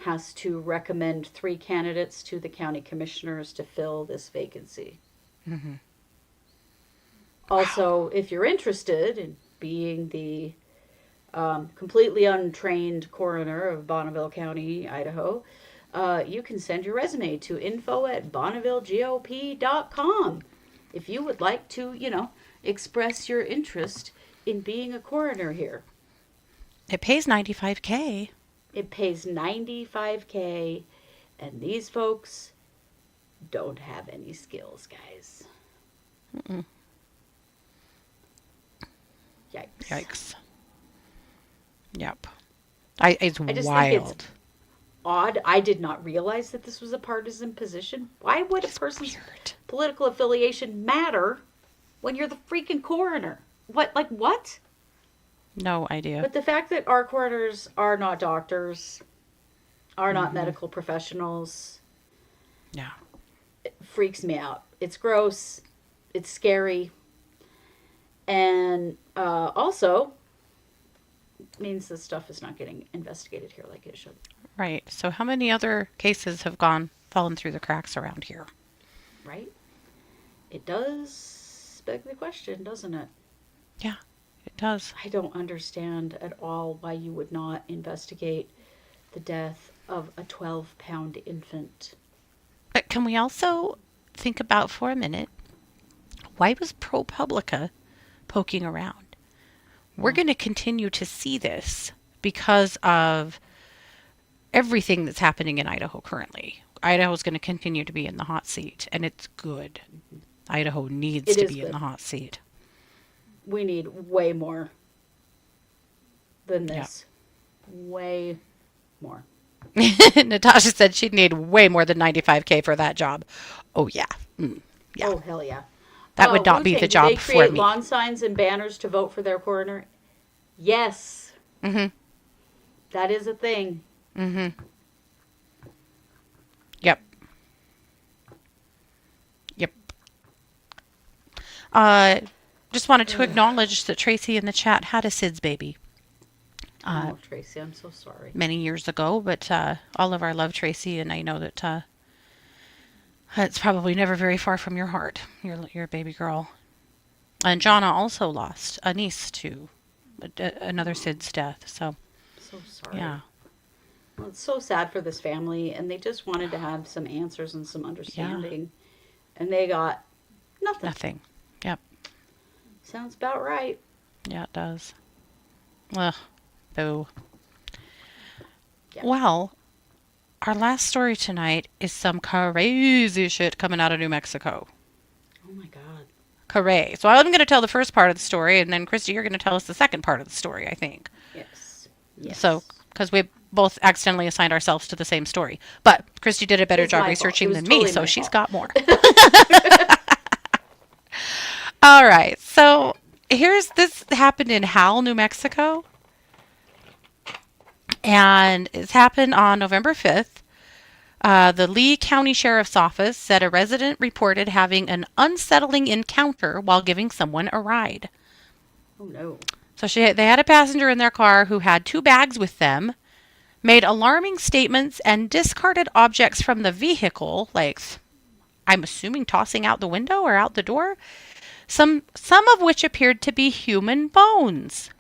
has to recommend 3 candidates to the county commissioners to fill this vacancy. Mm-hmm. Also, if you're interested in being the completely untrained coroner of Bonneville County, Idaho, you can send your resume to info@bonnevillegop.com if you would like to, express your interest in being a coroner here. It pays $95K. It pays $95K, and these folks don't have any skills, guys. Mm-mm. Yikes. Yikes. Yep. It's I just wild. think it's odd. I did not realize that this was a partisan position. Why would a person's political affiliation matter when you're the freaking coroner? What? No idea. But the fact that our coroners are not doctors, are not medical professionals, Yeah. it freaks me out. It's gross. It's scary. And also means this stuff is not getting investigated here like it should. Right. So how many other cases have fallen through the cracks around here? Right? It does beg the question, doesn't it? Yeah, it does. I don't understand at all why you would not investigate the death of a 12-pound infant. But can we also think about for a minute, why was ProPublica poking around? We're going to continue to see this because of everything that's happening in Idaho currently. Idaho's going to continue to be in the hot seat, and it's good. Idaho needs to be in the hot seat. We need way more than this. Yeah. Way more. Natasha said she'd need way more than $95K for that job. Oh, yeah. Yeah. Oh, hell yeah. That would not be the job for me. Do they create lawn signs and banners to vote for their coroner? Yes. Mm-hmm. That is a thing. Mm-hmm. Yep. Yep. Just wanted to acknowledge that Tracy in the chat had a SIDS baby. Oh, Tracy, I'm so sorry. Many years ago, but all of our love, Tracy, and I know that it's probably never very far from your heart, your baby girl. And Jonna also lost a niece to another SIDS death. So sorry. Yeah. Well, it's so sad for this family, and they just wanted to have some answers and some understanding, and they got nothing. Nothing. Yep. Sounds about right. Yeah, it does. Ugh. Boo. Yeah. Well, our last story tonight is some crazy shit coming out of New Mexico. Oh my God. Hooray. So I'm going to tell the first part of the story, and then Kristi, you're going to tell us the second part of the story, I think. Yes. Yes. So, because we both accidentally assigned ourselves to the same story. But Kristi did a better job researching than me, so she's got more. All right. So this happened in Howell, New Mexico. And it's happened on November 5th. The Lee County Sheriff's Office said a resident reported having an unsettling encounter while giving someone a ride. Oh, no. So they had a passenger in their car who had 2 bags with them, made alarming statements, and discarded objects from the vehicle, like I'm assuming tossing out the window or out the door, some of which appeared to be human bones.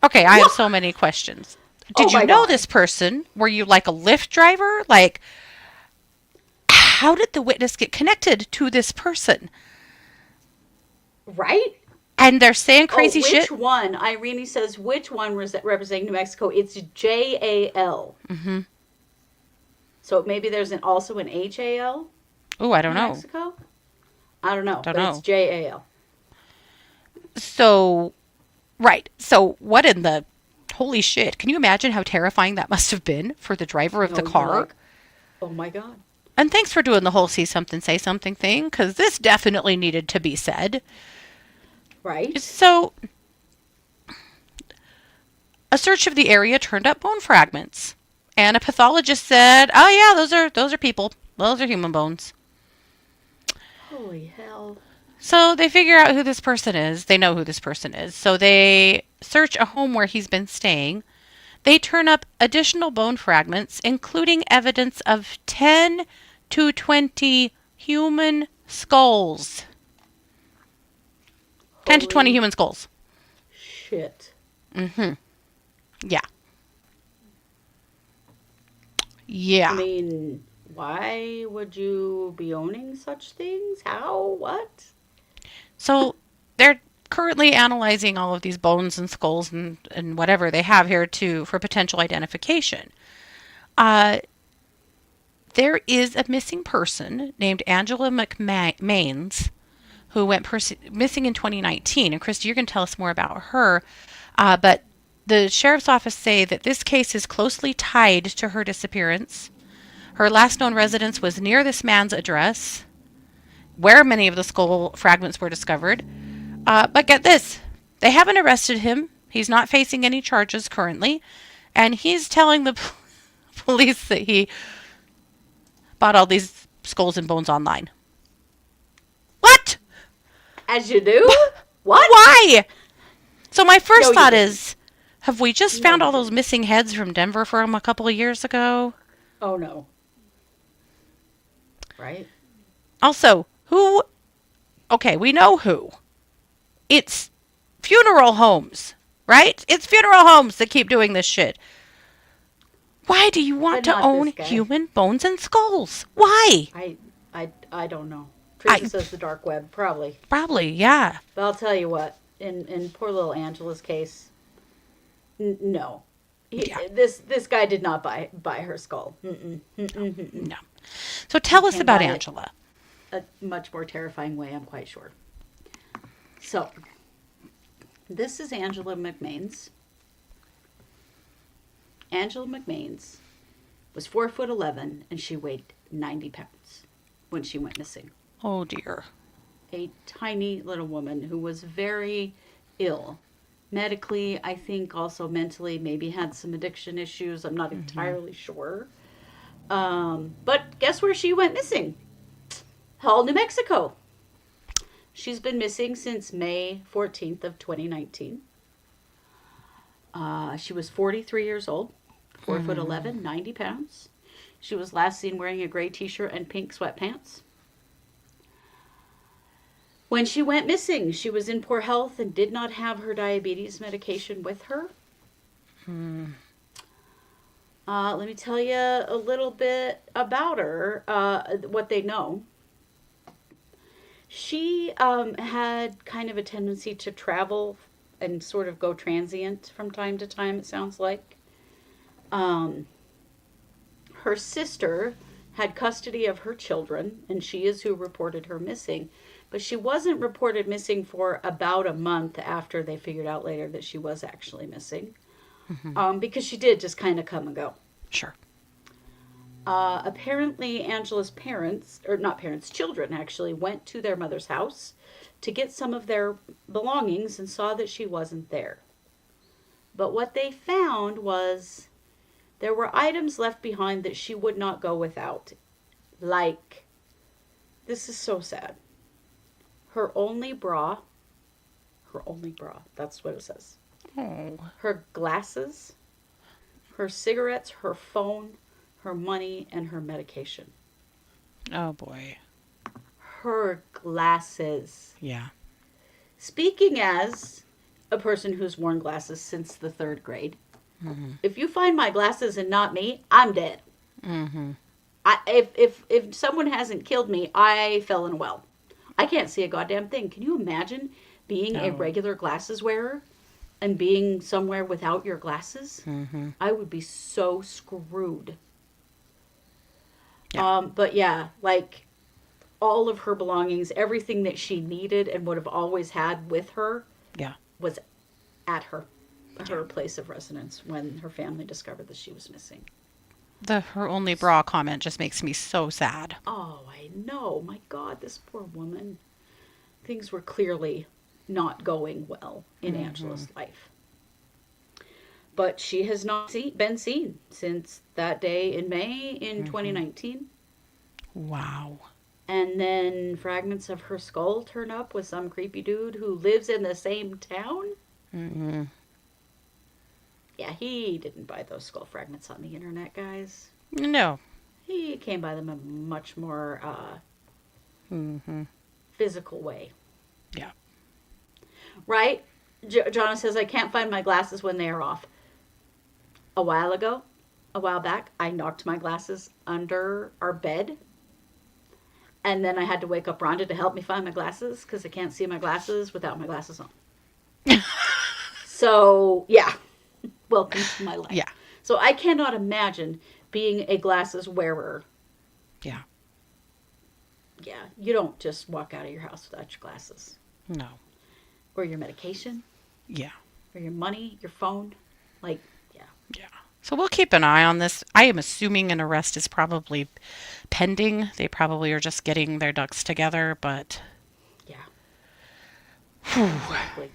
Okay, I have so many questions. Did you know this person? Were you like a Lyft driver? Like, how did the witness get connected to this person? Right? And they're saying crazy shit. Which one? Irene says, which one representing New Mexico? It's JAL. Mm-hmm. So maybe there's also an HAL? Oh, I don't know. Mexico? I don't know. Don't know. It's JAL. So, right. So what in the holy shit? Can you imagine how terrifying that must have been for the driver of the car? Like, oh my God. And thanks for doing the whole see something, say something thing, because this definitely needed to be said. Right. So, a search of the area turned up bone fragments, and a pathologist said, "Oh yeah, those are people. Those are human bones." Holy hell. So they figure out who this person is. They know who this person is. So they search a home where he's been staying. They turn up additional bone fragments, including evidence of 10 to 20 human skulls. 10 to 20 human skulls. Shit. Mm-hmm. Yeah. Yeah. I mean, why would you be owning such things? How? What? So they're currently analyzing all of these bones and skulls and whatever they have here for potential identification. There is a missing person named Angela McManes who went missing in 2019. And Kristi, you're going to tell us more about her. But the sheriff's office say that this case is closely tied to her disappearance. Her last known residence was near this man's address, where many of the skull fragments were discovered. But get this, they haven't arrested him. He's not facing any charges currently. And he's telling the police that he bought all these skulls and bones online. What? As you do? What? Why? So my first thought is, have we just found all those missing heads from Denver from a couple of years ago? Oh, no. Right? Also, who? Okay, we know who. It's funeral homes, right? It's funeral homes that keep doing this shit. Why do you want to own human bones and skulls? Why? I don't know. Teresa says the dark web, probably. Probably, yeah. But I'll tell you what, in poor little Angela's case, no. This guy did not buy her skull. No. So tell us about Angela. A much more terrifying way, I'm quite sure. So, this is Angela McManes. Angela McManes was 4'11" and she weighed 90 pounds when she went missing. Oh dear. A tiny little woman who was very ill. Medically, I think also mentally, maybe had some addiction issues. I'm not entirely sure. But guess where she went missing? Hall, New Mexico. She's been missing since May 14th of 2019. She was 43 years old, 4'11", 90 pounds. She was last seen wearing a gray t-shirt and pink sweatpants. When she went missing, she was in poor health and did not have her diabetes medication with her. Let me tell you a little bit about her, what they know. She had kind of a tendency to travel and sort of go transient from time to time, it sounds like. Her sister had custody of her children, and she is who reported her missing. But she wasn't reported missing for about a month after they figured out later that she was actually missing. Because she did just kind of come and go. Sure. Apparently, Angela's children actually went to their mother's house to get some of their belongings and saw that she wasn't there. But what they found was There were items left behind that she would not go without. Like, this is so sad. Her only bra, that's what it says. Oh. Her glasses, her cigarettes, her phone, her money, and her medication. Oh, boy. Her glasses. Yeah. Speaking as a person who's worn glasses since the 3rd grade, if you find my glasses and not me, I'm dead. Mm-hmm. If someone hasn't killed me, I fell in a well. I can't see a goddamn thing. Can you imagine being a regular glasses wearer and being somewhere without your glasses? Mm-hmm. I would be so screwed. Yeah. But yeah, like all of her belongings, everything that she needed and would have always had with her, Yeah. was at her place of residence when her family discovered that she was missing. Her only bra comment just makes me so sad. Oh, I know. My God, this poor woman. Things were clearly not going well in Angela's life. But she has not been seen since that day in May in 2019. Wow. And then fragments of her skull turn up with some creepy dude who lives in the same town. Mm-hmm. Yeah, he didn't buy those skull fragments on the internet, guys. No. He came by them a much more Mm-hmm. physical way. Yeah. Right? Jonna says, I can't find my glasses when they are off. A while back, I knocked my glasses under our bed. And then I had to wake up Rhonda to help me find my glasses because I can't see my glasses without my glasses on. So, yeah. Welcome to my life. Yeah. So I cannot imagine being a glasses wearer. Yeah. Yeah. You don't just walk out of your house without your glasses. No. Or your medication. Yeah. Or your money, your phone. Like, yeah. Yeah. So we'll keep an eye on this. I am assuming an arrest is probably pending. They probably are just getting their ducks together, but Yeah. whew. Exactly.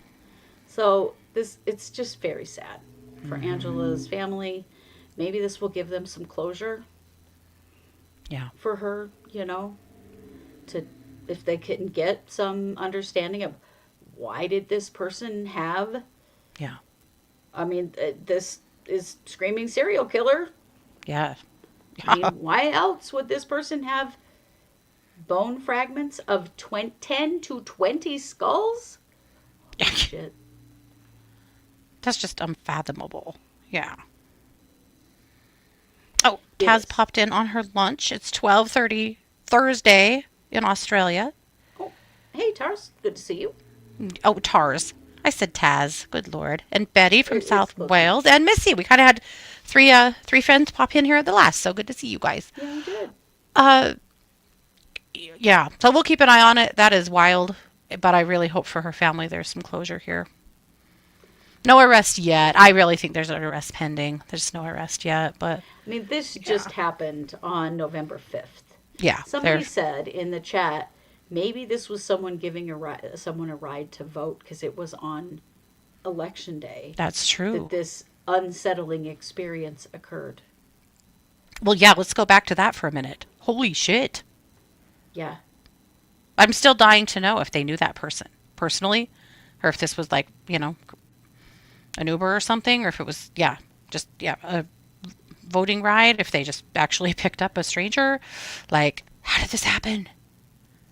So it's just very sad for Angela's family. Maybe this will give them some closure. Yeah. For her, to if they can get some understanding of why did this person have. Yeah. I mean, this is screaming serial killer. Yeah. I mean, why else would this person have bone fragments of 10 to 20 skulls? Holy shit. That's just unfathomable. Yeah. Oh, It Taz is. popped in on her lunch. It's 12:30 Thursday in Australia. Oh, hey, Tars. Good to see you. Oh, Tars. I said Taz. Good Lord. And Betty from It's South close Wales. And Missy. We kind of had three friends pop in here at the last. So good to see you guys. Yeah, I'm good. Yeah. So we'll keep an eye on it. That is wild. But I really hope for her family there's some closure here. No arrest yet. I really think there's an arrest pending. There's no arrest yet, but I mean, this just happened on November 5th. yeah. Somebody said in the chat, maybe this was someone giving someone a ride to vote because it was on election day That's true. that this unsettling experience occurred. Well, yeah, let's go back to that for a minute. Holy shit. Yeah. I'm still dying to know if they knew that person personally, or if this was like, an Uber or something, or if it was, a voting ride, if they just actually picked up a stranger. Like, how did this happen?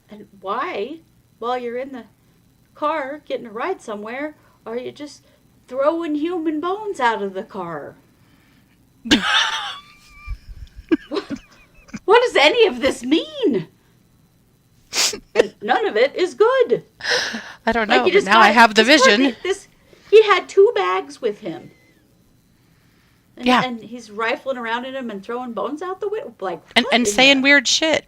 And why, while you're in the car getting a ride somewhere, are you just throwing human bones out of the car? What does any of this mean? And none of it is good. I don't know, you but now I have the vision. He had 2 bags with him. And, Yeah. And he's rifling around in them and throwing bones out the window. Like, And what in saying the- weird shit.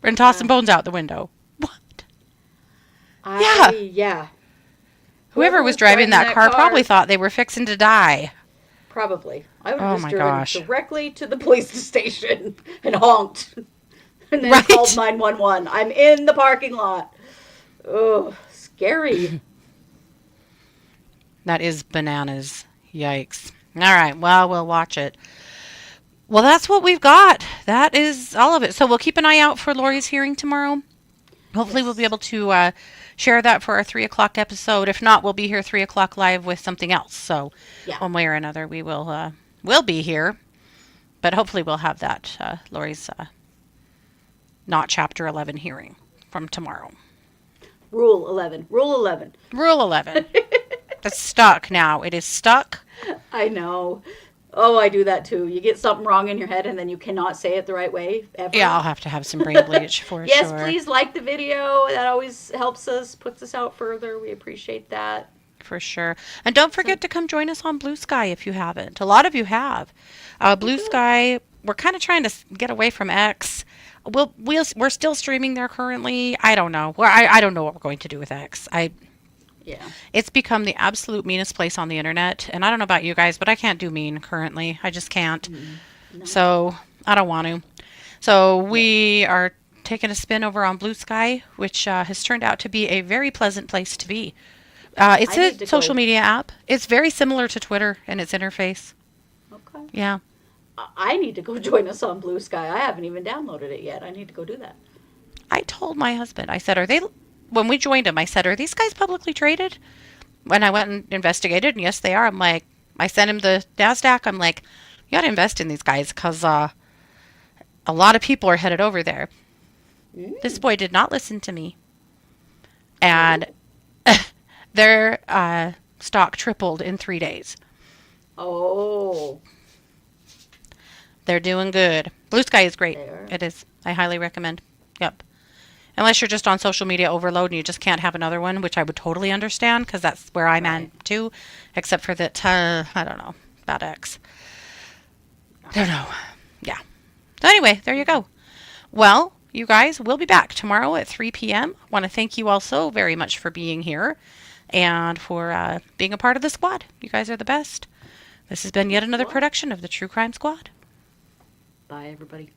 And tossing bones out the window. What? Yeah. Whoever was driving that car probably thought they were fixing to die. Probably. I would Oh have my just driven gosh. directly to the police station and honked. And then Right. called 911. I'm in the parking lot. Oh, scary. That is bananas. Yikes. All right. Well, we'll watch it. Well, that's what we've got. That is all of it. So we'll keep an eye out for Lori's hearing tomorrow. Hopefully, we'll be able to share that for our 3 o'clock episode. If not, we'll be here 3 o'clock live with something else. So Yeah. one way or another, we will be here. But hopefully, we'll have that Lori's not Chapter 11 hearing from tomorrow. Rule 11. Rule 11. Rule 11. It's stuck now. It is stuck. I know. Oh, I do that too. You get something wrong in your head and then you cannot say it the right way ever. Yeah, I'll have to have some brain bleach for Yes, sure. please like the video. That always helps us, puts us out further. We appreciate that. For sure. And don't forget to come join us on Blue Sky if you haven't. A lot of you have. Blue Sky, we're kind of trying to get away from X. We're still streaming there currently. I don't know. I don't know what we're going to do with X. Yeah. It's become the absolute meanest place on the internet. And I don't know about you guys, but I can't do mean currently. I just can't. No. So I don't want to. So we are taking a spin over on Blue Sky, which has turned out to be a very pleasant place to be. It's a social media app. It's very similar to Twitter in its interface. Okay. Yeah. I need to go join us on Blue Sky. I haven't even downloaded it yet. I need to go do that. I told my husband, I said, when we joined him, I said, are these guys publicly traded? When I went and investigated, and yes, they are. I'm like, I sent him the NASDAQ. I'm like, you got to invest in these guys because a lot of people are headed over there. This boy did not listen to me. And their stock tripled in 3 days. Oh. They're doing good. Blue Sky is great. They are. It is. I highly recommend. Yep. Unless you're just on social media overload and you just can't have another one, which I would totally understand because that's where I'm at too. Except for that, I don't know, about X. I don't know. Yeah. So anyway, there you go. Well, you guys, we'll be back tomorrow at 3 p.m. I want to thank you all so very much for being here and for being a part of the squad. You guys are the best. This has been yet another production of the True Crime Squad. Bye, everybody.